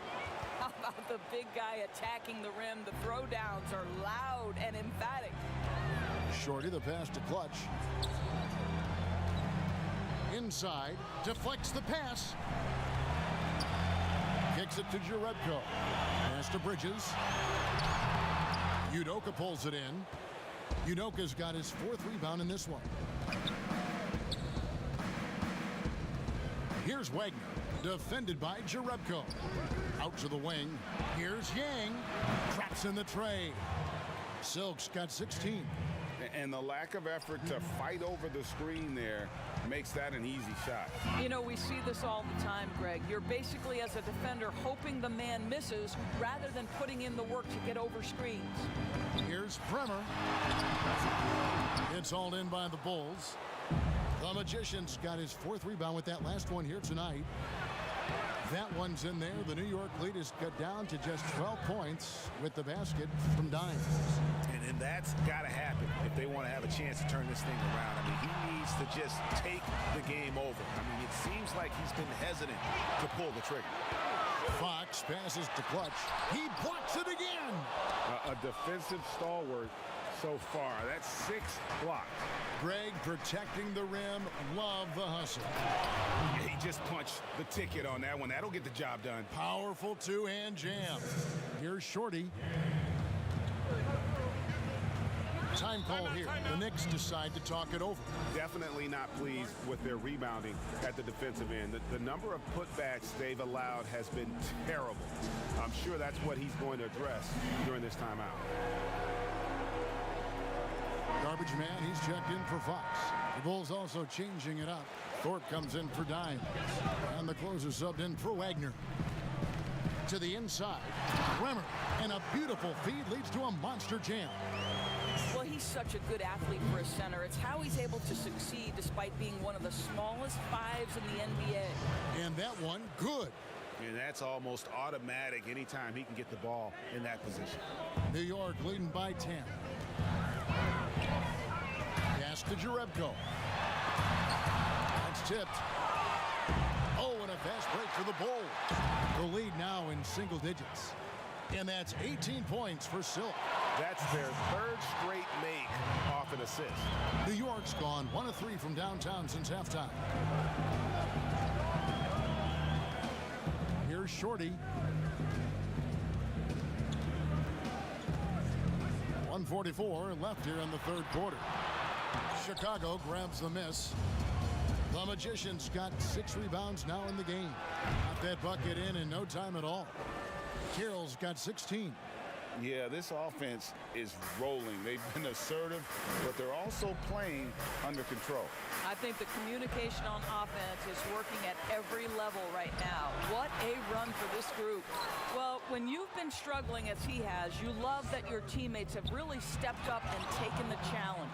How about the big guy attacking the rim? The throwdowns are loud and emphatic. Shorty, the pass to Clutch. Inside, deflects the pass. Kicks it to Jerebko. Pass to Bridges. Udoka pulls it in. Udoka's got his 4th rebound in this one. Here's Wagner, defended by Jerebko. Out to the wing. Here's Yang. Traps in the tray. Silk's got 16. And the lack of effort to fight over the screen there makes that an easy shot. You know, we see this all the time, Greg. You're basically, as a defender, hoping the man misses rather than putting in the work to get over screens. Here's Bremer. It's hauled in by the Bulls. The Magician's got his 4th rebound with that last one here tonight. That one's in there. The New York lead is cut down to just 12 points with the basket from Dimes. And that's got to happen if they want to have a chance to turn this thing around. I mean, he needs to just take the game over. I mean, it seems like he's been hesitant to pull the trigger. Fox passes to Clutch. He blocks it again. A defensive stalwart so far. That's 6 blocks. Greg protecting the rim. Love the hustle. Yeah, he just punched the ticket on that one. That'll get the job done. Powerful 2-hand jam. Here's Shorty. Time call here. The Knicks decide to talk it over. Definitely not pleased with their rebounding at the defensive end. The number of putbacks they've allowed has been terrible. I'm sure that's what he's going to address during this timeout. Garbage man, he's checked in for Fox. The Bulls also changing it up. Thorpe comes in for Dime. And the closer subbed in for Wagner. To the inside. Bremer. And a beautiful feed leads to a monster jam. Well, he's such a good athlete for a center. It's how he's able to succeed despite being one of the smallest fives in the NBA. And that one, good. And that's almost automatic anytime he can get the ball in that position. New York leading by 10. Pass to Jerebko. That's tipped. Oh, and a fast break for the Bulls. The lead now in single digits. And that's 18 points for Silk. That's their third straight make off an assist. New York's gone 1 of 3 from downtown since halftime. Here's Shorty. 1:44 left here in the third quarter. Chicago grabs the miss. The Magicians got 6 rebounds now in the game. Got that bucket in no time at all. Carroll's got 16. Yeah, this offense is rolling. They've been assertive, but they're also playing under control. I think the communication on offense is working at every level right now. What a run for this group. Well, when you've been struggling as he has, you love that your teammates have really stepped up and taken the challenge.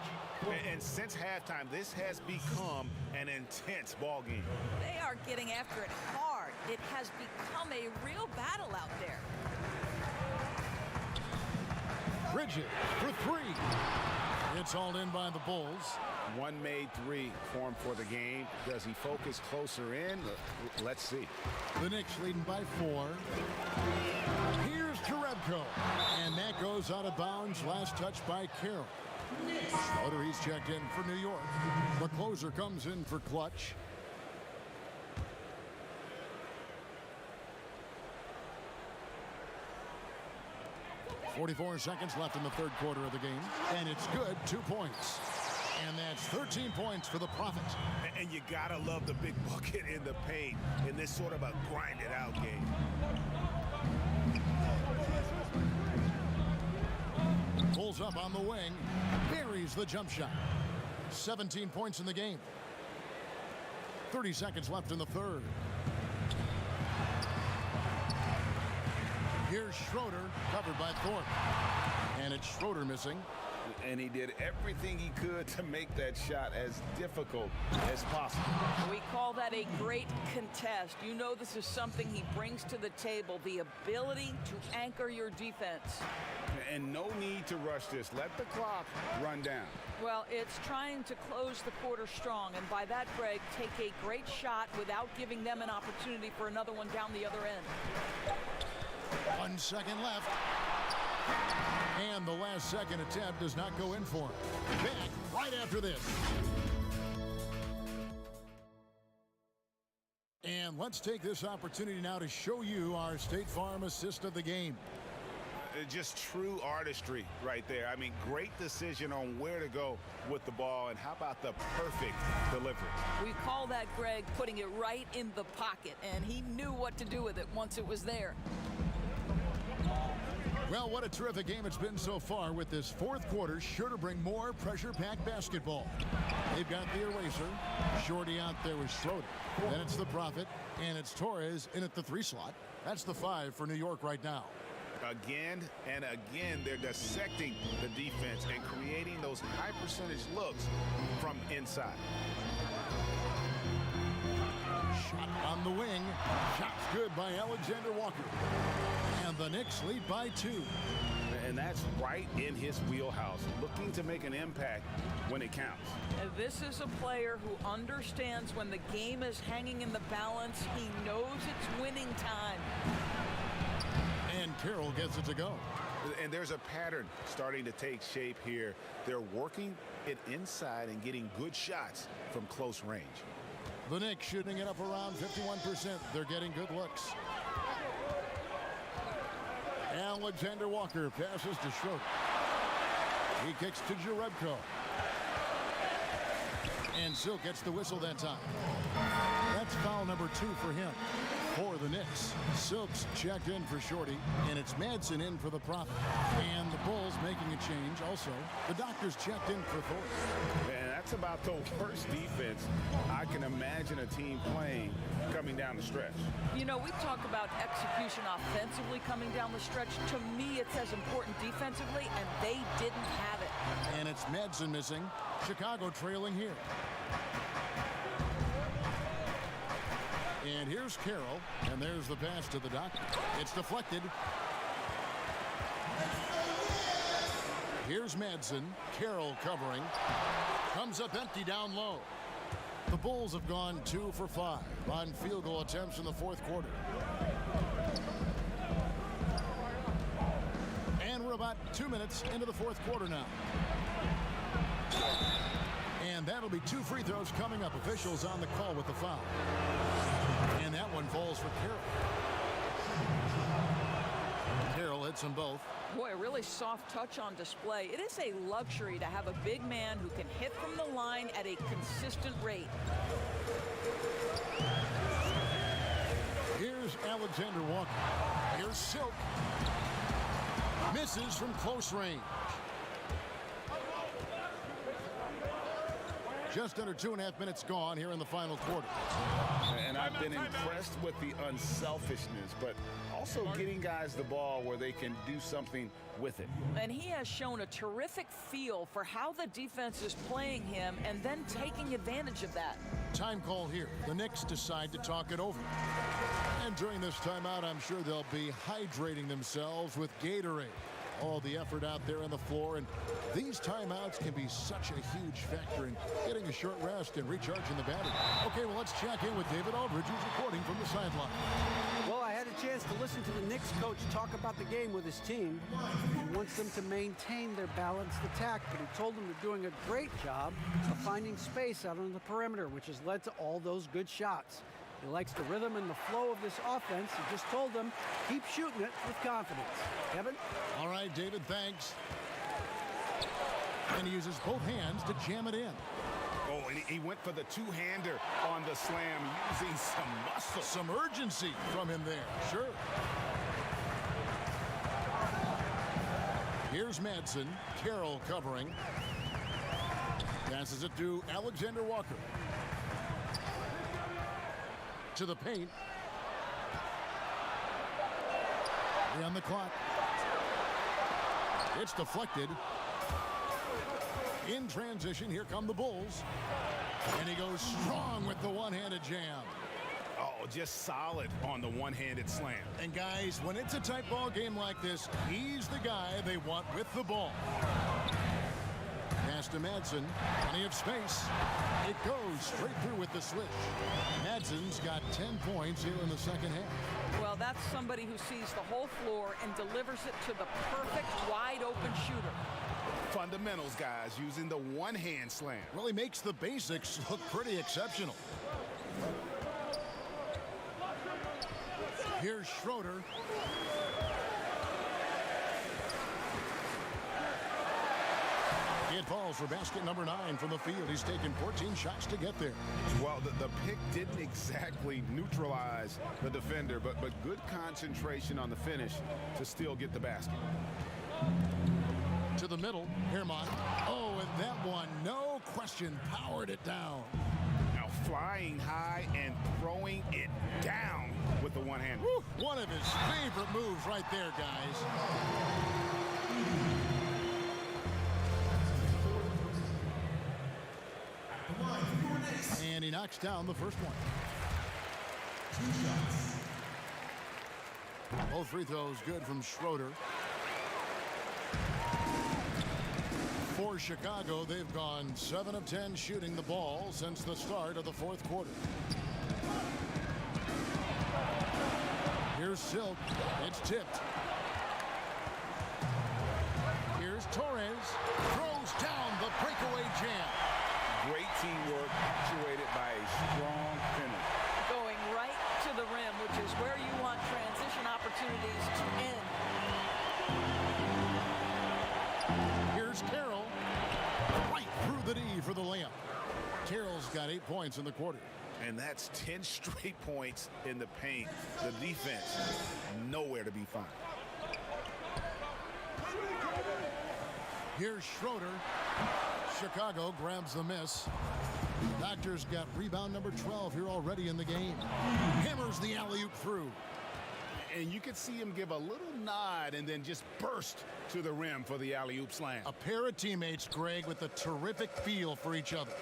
And since halftime, this has become an intense ball game. They are getting after it hard. It has become a real battle out there. Bridges for 3. It's hauled in by the Bulls. One made 3 formed for the game. Does he focus closer in? Let's see. The Knicks leading by 4. Here's Jerebko. And that goes out of bounds. Last touch by Carroll. Schroeder, he's checked in for New York. The closer comes in for Clutch. .44 seconds left in the third quarter of the game. And it's good. 2 points. And that's 13 points for the Prophet. And you gotta love the big bucket in the paint in this sort of a grinded out game. Pulls up on the wing. Buries the jump shot. 17 points in the game. 30 seconds left in the third. Here's Schroeder, covered by Thorpe. And it's Schroeder missing. And he did everything he could to make that shot as difficult as possible. We call that a great contest. You know this is something he brings to the table, the ability to anchor your defense. And no need to rush this. Let the clock run down. Well, it's trying to close the quarter strong, and by that, Greg, take a great shot without giving them an opportunity for another one down the other end. 1 second left. And the last second attempt does not go in for him. Back right after this. And let's take this opportunity now to show you our State Farm assist of the game. Just true artistry right there. I mean, great decision on where to go with the ball, and how about the perfect delivery? We call that, Greg, putting it right in the pocket, and he knew what to do with it once it was there. Well, what a terrific game it's been so far, with this fourth quarter sure to bring more pressure-packed basketball. They've got the eraser. Shorty out there with Schroeder. Then it's the Prophet, and it's Torres in at the 3 slot. That's the 5 for New York right now. Again and again, they're dissecting the defense and creating those high percentage looks from inside. Shot on the wing. Shot's good by Alexander Walker. And the Knicks lead by 2. And that's right in his wheelhouse, looking to make an impact when it counts. This is a player who understands when the game is hanging in the balance. He knows it's winning time. And Carroll gets it to go. And there's a pattern starting to take shape here. They're working it inside and getting good shots from close range. The Knicks shooting it up around 51%. They're getting good looks. Alexander Walker passes to Schroeder. He kicks to Jerebko. And Silk gets the whistle that time. That's foul number 2 for him. For the Knicks, Silk's checked in for Shorty, and it's Madsen in for the Prophet. And the Bulls making a change also. The Doctors checked in for Thorpe. Man, that's about the worst defense I can imagine a team playing coming down the stretch. You know, we talk about execution offensively coming down the stretch. To me, it's as important defensively, and they didn't have it. And it's Madsen missing. Chicago trailing here. And here's Carroll, and there's the pass to the Doctor. It's deflected. Here's Madsen. Carroll covering. Comes up empty down low. The Bulls have gone 2 for 5 on field goal attempts in the fourth quarter. And we're about 2 minutes into the fourth quarter now. And that'll be 2 free throws coming up. Officials on the call with the foul. And that one falls for Carroll. Carroll hits them both. Boy, a really soft touch on display. It is a luxury to have a big man who can hit from the line at a consistent rate. Here's Alexander Walker. Here's Silk. Misses from close range. Just under 2.5 minutes gone here in the final quarter. And I've been impressed with the unselfishness, but also getting guys the ball where they can do something with it. And he has shown a terrific feel for how the defense is playing him and then taking advantage of that. Time call here. The Knicks decide to talk it over. And during this timeout, I'm sure they'll be hydrating themselves with Gatorade. All the effort out there on the floor, and these timeouts can be such a huge factor in getting a short rest and recharging the battery. Okay, well, let's check in with David Aldridge, who's reporting from the sideline. Well, I had a chance to listen to the Knicks coach talk about the game with his team. He wants them to maintain their balanced attack, but he told them they're doing a great job of finding space out on the perimeter, which has led to all those good shots. He likes the rhythm and the flow of this offense. He just told them, keep shooting it with confidence. Kevin? All right, David, thanks. And he uses both hands to jam it in. Oh, and he went for the two-hander on the slam, using some muscle. Some urgency from him there, sure. Here's Madsen. Carroll covering. Passes it to Alexander Walker. To the paint. On the clock. It's deflected. In transition, here come the Bulls. And he goes strong with the one-handed jam. Oh, just solid on the one-handed slam. And guys, when it's a tight ball game like this, he's the guy they want with the ball. Pass to Madsen. Plenty of space. It goes straight through with the switch. Madsen's got 10 points here in the second half. Well, that's somebody who sees the whole floor and delivers it to the perfect wide-open shooter. Fundamentals, guys, using the one-hand slam. Really makes the basics look pretty exceptional. Here's Schroeder. It falls for basket number 9 from the field. He's taken 14 shots to get there. Well, the pick didn't exactly neutralize the defender, but good concentration on the finish to still get the basket. To the middle, Herman. Oh, and that one, no question, powered it down. Now flying high and throwing it down with the one hand. One of his favorite moves right there, guys. And he knocks down the first one. 2 shots. Both free throws good from Schroeder. For Chicago, they've gone 7 of 10 shooting the ball since the start of the fourth quarter. Here's Silk. It's tipped. Here's Torres. Throws down the breakaway jam. Great teamwork, actuated by a strong finish. Going right to the rim, which is where you want transition opportunities to end. Here's Carroll. ready for the layup. Carroll's got 8 points in the quarter. And that's 10 straight points in the paint. The defense, nowhere to be found. Here's Schroeder. Chicago grabs the miss. Doctor's got rebound number 12 here already in the game. Hammers the alley-oop through. And you could see him give a little nod and then just burst to the rim for the alley-oop slam. A pair of teammates, Greg, with a terrific feel for each other.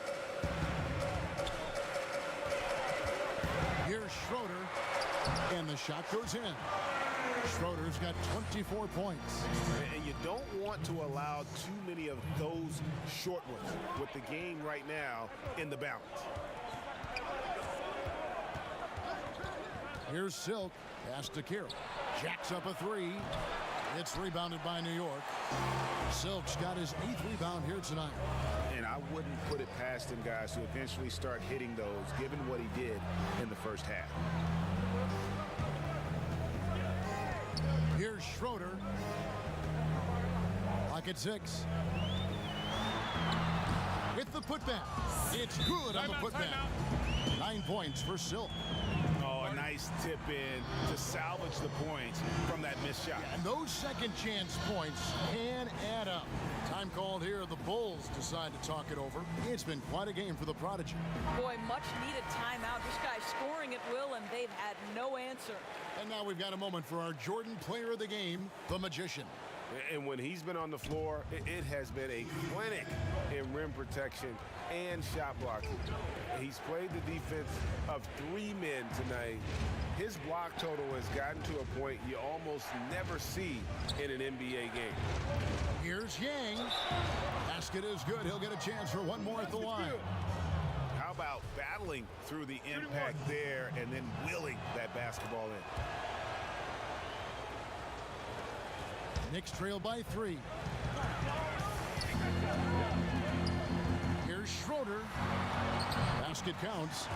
Here's Schroeder, and the shot goes in. Schroeder's got 24 points. And you don't want to allow too many of those short ones with the game right now in the balance. Here's Silk. Pass to Carroll. Jacks up a three. It's rebounded by New York. Silk's got his 8th rebound here tonight. And I wouldn't put it past him, guys, to eventually start hitting those, given what he did in the first half. Here's Schroeder. Clock at 6. With the putback. It's good on the putback. 9 points for Silk. Oh, a nice tip in to salvage the points from that missed shot. And those second chance points can add up. Time called here. The Bulls decide to talk it over. It's been quite a game for the Prodigy. Boy, much needed timeout. This guy's scoring at will, and they've had no answer. And now we've got a moment for our Jordan player of the game, the Magician. And when he's been on the floor, it has been a clinic in rim protection and shot blocking. He's played the defense of 3 men tonight. His block total has gotten to a point you almost never see in an NBA game. Here's Yang. Basket is good. He'll get a chance for one more at the line. How about battling through the impact there and then willing that basketball in? Knicks trail by 3. Here's Schroeder. Basket counts.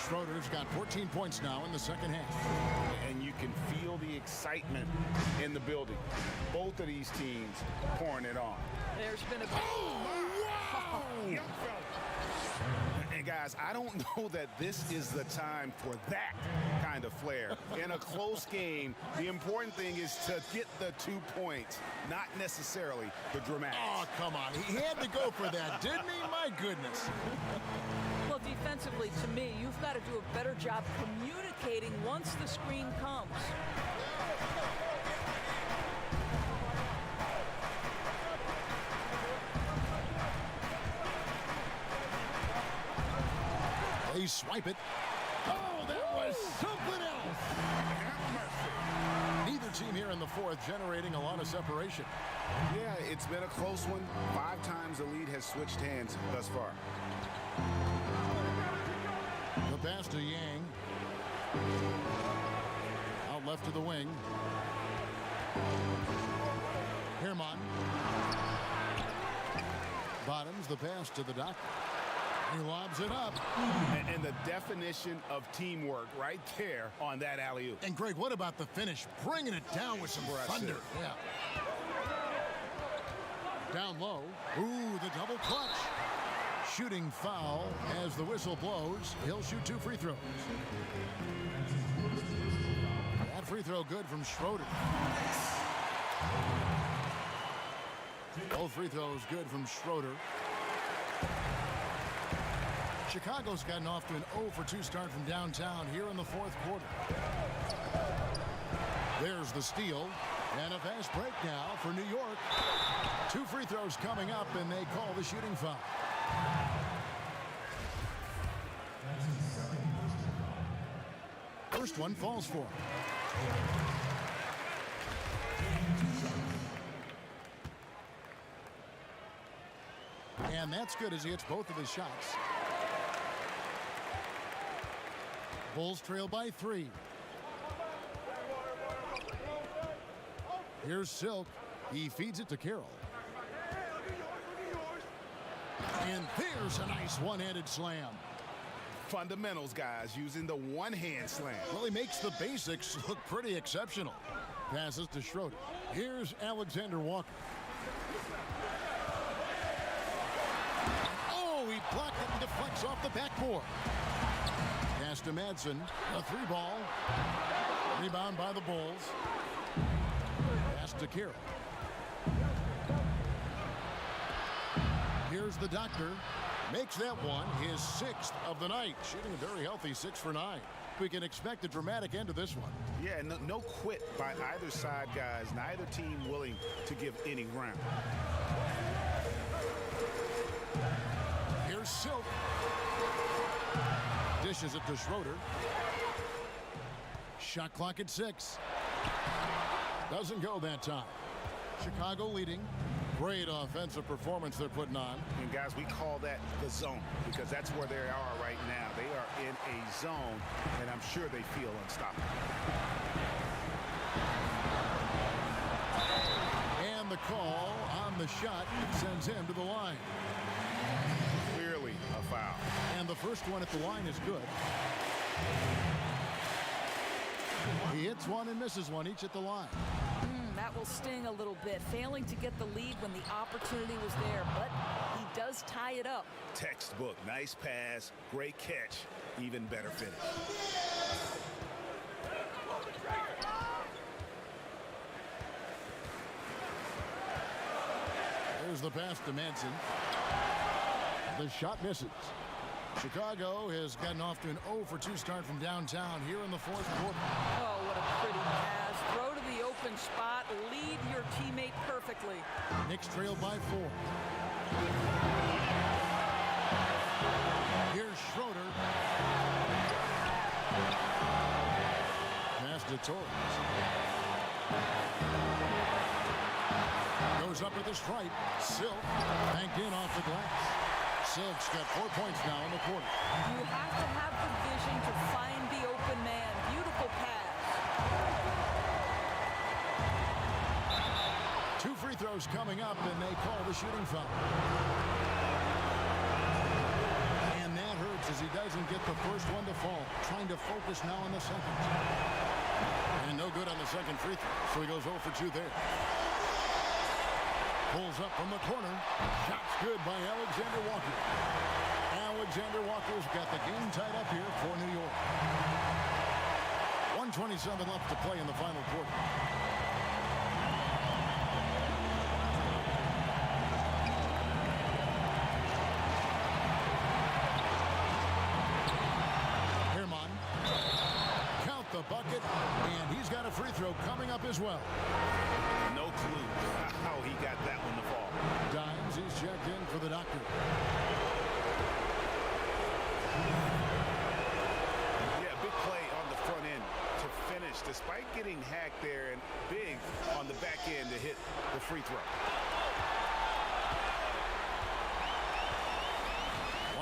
Schroeder's got 14 points now in the second half. And you can feel the excitement in the building. Both of these teams pouring it on. There's been a... Young fella. And guys, I don't know that this is the time for that kind of flair. In a close game, the important thing is to get the 2 points, not necessarily the dramatics. Oh, come on. He had to go for that, didn't he? My goodness. Well, defensively, to me, you've got to do a better job communicating once the screen comes. They swipe it. Oh, that was something else. Neither team here in the fourth generating a lot of separation. Yeah, it's been a close one. 5 times the lead has switched hands thus far. The pass to Yang. Out left to the wing. Herman. Bottoms the pass to the Doctor. He lobs it up. And the definition of teamwork right there on that alley-oop. And Greg, what about the finish? Bringing it down with some thunder. Yeah. Down low. Ooh, the double clutch. Shooting foul as the whistle blows. He'll shoot 2 free throws. That free throw good from Schroeder. Both free throws good from Schroeder. Chicago's gotten off to an 0-for-2 start from downtown here in the fourth quarter. There's the steal. And a fast break now for New York. 2 free throws coming up, and they call the shooting foul. First one falls for him. And that's good as he hits both of his shots. Bulls trail by 3. Here's Silk. He feeds it to Carroll. And there's a nice one-handed slam. Fundamentals, guys, using the one-hand slam. Well, he makes the basics look pretty exceptional. Passes to Schroeder. Here's Alexander Walker. Oh, It's off the backboard. Pass to Madsen. A 3-ball. Rebound by the Bulls. Pass to Carroll. Here's the Doctor. Makes that one his 6th of the night. Shooting a very healthy 6 for 9. We can expect a dramatic end to this one. Yeah, no quit by either side, guys. Neither team willing to give any ground. Here's Silk. Dishes it to Schroeder. Shot clock at 6. Doesn't go that time. Chicago leading. Great offensive performance they're putting on. And guys, we call that the zone because that's where they are right now. They are in a zone, and I'm sure they feel unstoppable. And the call on the shot sends him to the line. Clearly a foul. And the first one at the line is good. He hits one and misses one, each at the line. That will sting a little bit, failing to get the lead when the opportunity was there, but he does tie it up. Textbook, nice pass, great catch, even better finish. There's the pass to Madsen. The shot misses. Chicago has gotten off to an 0 for 2 start from downtown here in the 4th quarter. Oh, what a pretty pass. Throw to the open spot. Lead your teammate perfectly. Knicks trail by 4. Here's Schroeder. Pass to Torres. Goes up with a stripe. Silk banked in off the glass. Silk's got 4 points now in the quarter. You have to have the vision to find the open man. Beautiful pass. 2 free throws coming up, and they call the shooting foul. And that hurts as he doesn't get the first one to fall. Trying to focus now on the second. And no good on the second free throw, so he goes 0 for 2 there. Pulls up from the corner. Shot's good by Alexander Walker. Alexander Walker's got the game tied up here for New York. 1:27 left to play in the final quarter. Herman. Count the bucket, and he's got a free throw coming up as well. No clue how he got that one to fall. Dimes, he's checked in for the Doctor. Yeah, big play on the front end to finish, despite getting hacked there, and big on the back end to hit the free throw.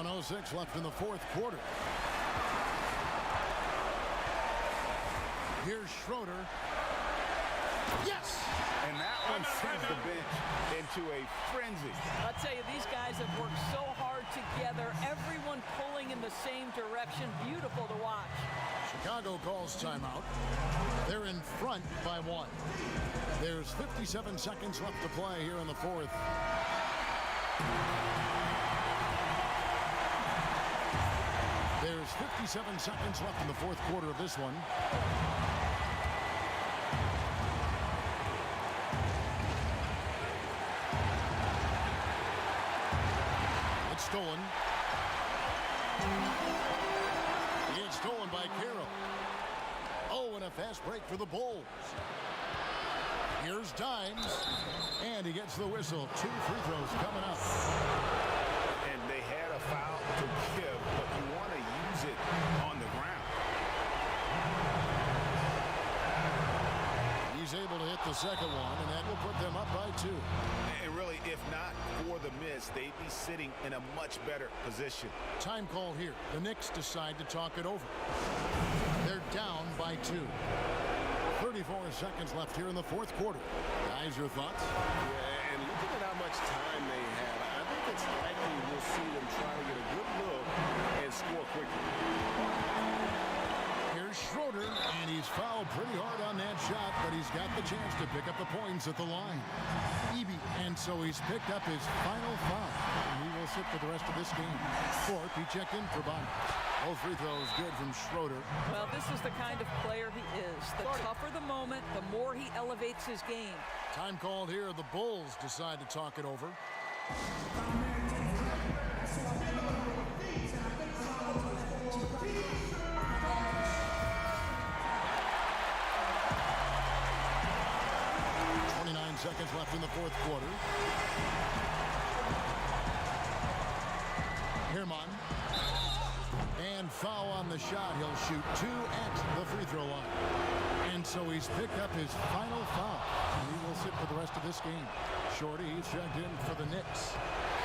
1:06 left in the 4th quarter. Here's Schroeder. Yes! And that one sends the bench into a frenzy. I'll tell you, these guys have worked so hard together. Everyone pulling in the same direction. Beautiful to watch. Chicago calls timeout. They're in front by 1. There's 57 seconds left to play here in the 4th. There's 57 seconds left in the 4th quarter of this one. Stolen. It's stolen by Carroll. Oh, and a fast break for the Bulls. Here's Dimes. And he gets the whistle. 2 free throws coming up. And they had a foul to give, but you want to use it on the ground. He's able to hit the second one, and that will put them up by 2. And really, if not for the miss, they'd be sitting in a much better position. Time call here. The Knicks decide to talk it over. They're down by 2. 34 seconds left here in the 4th quarter. Guys, your thoughts? Yeah, and looking at how much time they have, I think it's likely we'll see them try to get a good look and score quickly. Here's Schroeder, and he's fouled pretty hard on that shot, but he's got the chance to pick up the points at the line. And so he's picked up his final foul. And we will sit for the rest of this game. Fourth, he checked in for Bond. Both free throws good from Schroeder. Well, this is the kind of player he is. The tougher the moment, the more he elevates his game. Time called here. The Bulls decide to talk it over. Seconds left in the fourth quarter. Herman. And foul on the shot. He'll shoot 2 at the free throw line. And so he's picked up his final foul. He will sit for the rest of this game. Shorty, he's checked in for the Knicks.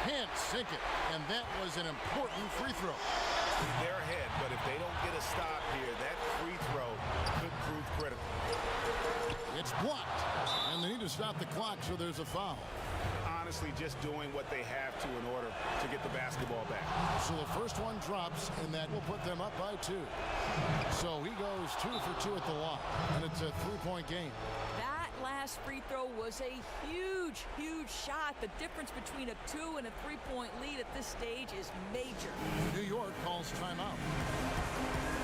Can't sink it. And that was an important free throw. They're ahead, but if they don't get a stop here, that free throw could prove critical. It's blocked. And they need to stop the clock, so there's a foul. Honestly, just doing what they have to in order to get the basketball back. So the first one drops, and that will put them up by 2. So he goes 2 for 2 at the line, and it's a 3-point game. That last free throw was a huge, huge shot. The difference between a 2 and a 3-point lead at this stage is major. New York calls timeout.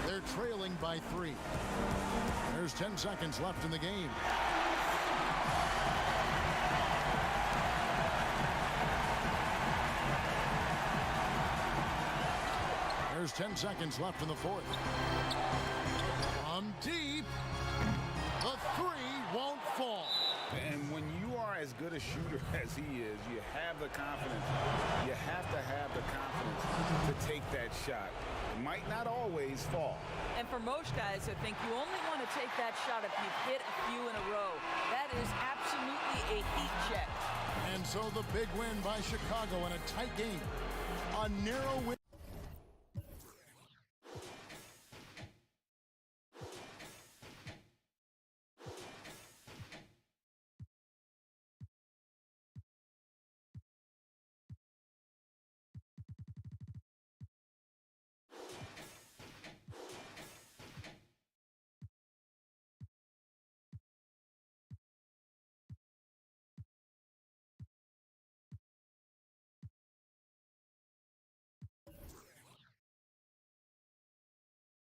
They're trailing by 3. There's 10 seconds left in the game. There's 10 seconds left in the fourth. From deep, the 3 won't fall. And when you are as good a shooter as he is, you have the confidence. You have to have the confidence to take that shot. It might not always fall. And for most guys, I think you only want to take that shot if you've hit a few in a row. That is absolutely a heat check. And so the big win by Chicago in a tight game. A narrow win.